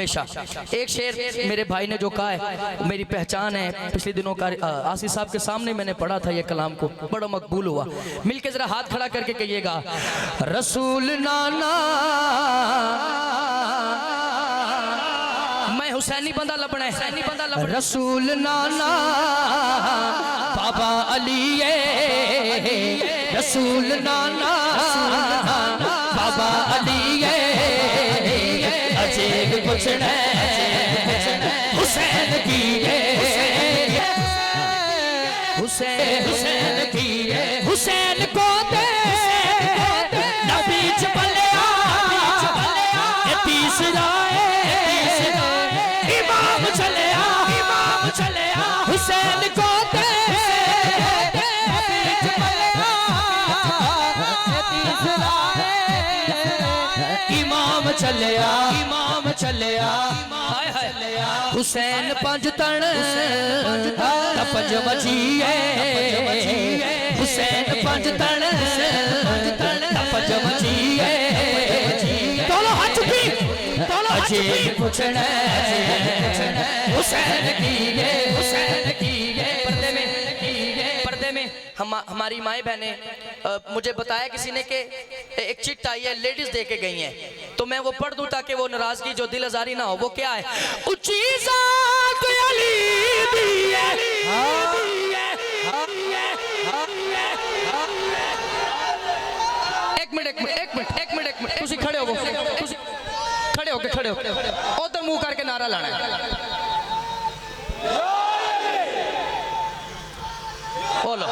हमेशा एक शेर मेरे भाई ने जो कहा है मेरी पहचान है। पिछले दिनों का आसिफ साहब के सामने मैंने पढ़ा था ये कलाम को, बड़ा मकबूल हुआ। मिलके जरा हाथ खड़ा करके कहिएगा, रसूल नाना मैं हुसैनी बंदा लबना है, रसूल नाना बाबा अली रसूल नाना बाबा अली अजेब कुछ हुसैन की हुसैन की हुसैन को दे नबी चलिया तीसरा इमाम चलिया हुसैन को दे इमाम चलिया हुसैन पंज तन पंज मचीए हुसैन पंज तन पंज मचीए दोनों हाथ भी अजेब पूछना हुसैन की पर्दे में हमारी माएँ बहनें मुझे बताया किसी ने कि एक चिट आई है, लेडीज दे के गई हैं, तो मैं वो पढ़ दूं ताकि वो नाराजगी जो दिल आजारी ना हो। वो क्या है? एक मिनट तुसी खड़े हो, खड़े हो उधर मुंह करके नारा लाना है। बोलो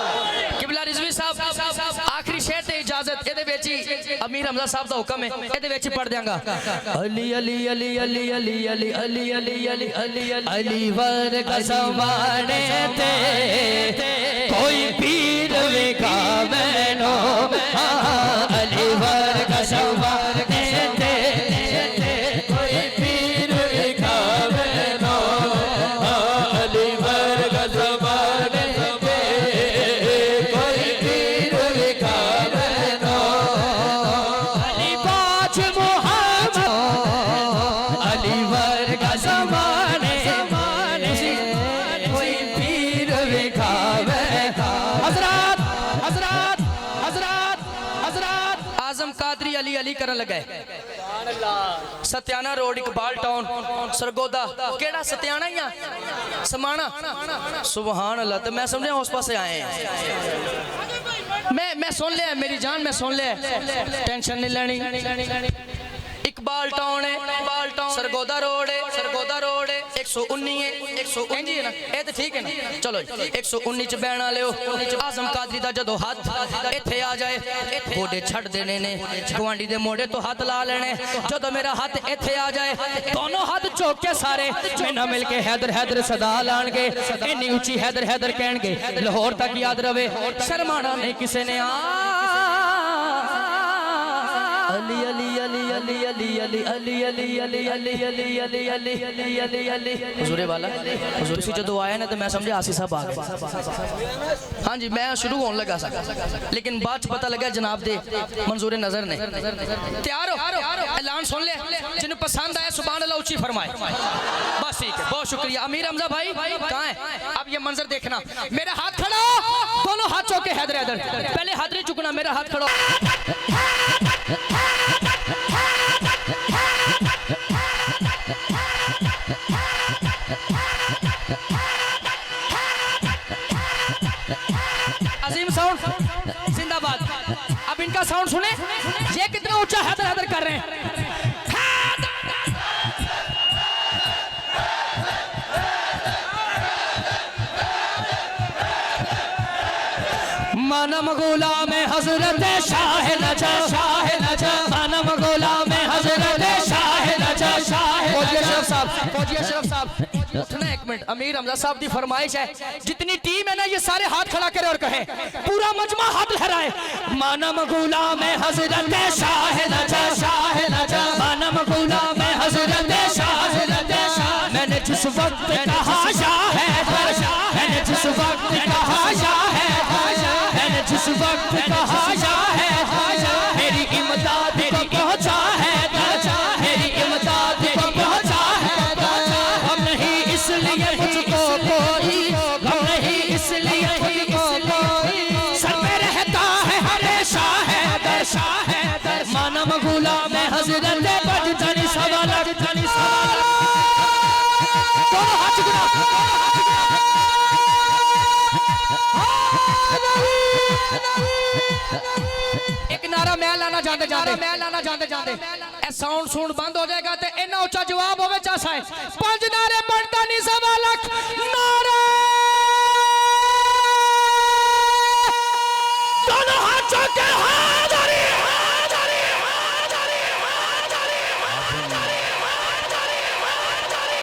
किबला रिजवी साहब आखिरी शेर ते इजाजत एदे वेची अमीर हमजा साहब दा हुक्म है, एदे वेची पढ़ देंगा। अली अली अली अली अली अली अली अली अली अली अली वर्ग समाने ते कोई पीर विका मैनो अली वर्ग समाने ते कोई पीर विका मैनो अली वर्ग समाने अली अली करन लगा सत्याना रोड इकबाल टाउन सरगोदा केड़ा सत्याना ही समाना सुभान अल्लाह। तो मैं समझा उस पास आए हैं। मैं सुन लिया मेरी जान, मैं सुन लिया, टेंशन नहीं लेनी। इकबाल टाउन है, सरगोदा रोड है 119 है 119 है ना, ये तो ठीक है ना। चलो 119 च बैन वाले आजम कादरी दा जदों हाथ इत्थे आ जाए गोडे छड़ देने ने, गवांडी दे मोड़े तो हाथ ला लेने। जदों मेरा हाथ इत्थे आ जाए दोनों हाथ चौक के सारे मैना मिल के हैदर हैदर सदा लाणगे, इन्नी ऊंची हैदर हैदर कहणगे, लाहौर तक याद रवे, शर्माना नहीं किसी ने। अली अली अली अली अली अली अली अली अली अली अली अली अली अली अली अली हुजूर वाला हुजूर से जदों आया ना तो मैं समझा आसिफ साहब आ गए। हाँ जी मैं शुरू होने लगा सा, लेकिन बाद पता लगा जनाब दे मंजूर नजर ने। तैयार हो? ऐलान सुन ले, जिन्हें पसंद आया सुभान अल्लाह ऊंची फरमाए। बस ठीक है, बहुत शुक्रिया। अमीर हमजा भाई कहाँ है? अब ये मंजर देखना, मेरा हाथ खड़ा, दोनों हाथ चौके हैदर हैदर, पहले हाथ नहीं चुकना, मेरा हाथ खड़ा। अजीम साउंड जिंदाबाद। अब इनका साउंड सुने, ये कितना ऊंचा हैदर हैदर कर रहे हैं। मानम गुलाम हजरत शाह नजा मानम गुलाम हजरत शाह नजा। फौजी अशरफ साहब उठना एक मिनट। अमीर हमजा साहब की फरमाइश है, जितनी टीम है ना ये सारे हाथ खड़ा करे और कहे, पूरा मजमा हाथ लहराए। मानम गुलाम हजरत शाह नजा मानम गुलाम हजरत शाह। मैंने जिस वक्त कहा शाह है, मैंने जिस वक्त कहा शाह है, मैंने जिस वक्त कहा शाह है, मेरी इमदाद को पहुंचा है, मेरी इमदाद को पहुंचा है। एक नारा मैं लाना चाहते ए साउंड सूंड बंद हो जाएगा ते इन्ना ऊंचा जवाब होवे चासा है 5 नारे बनता नहीं 1.25 लाख नारा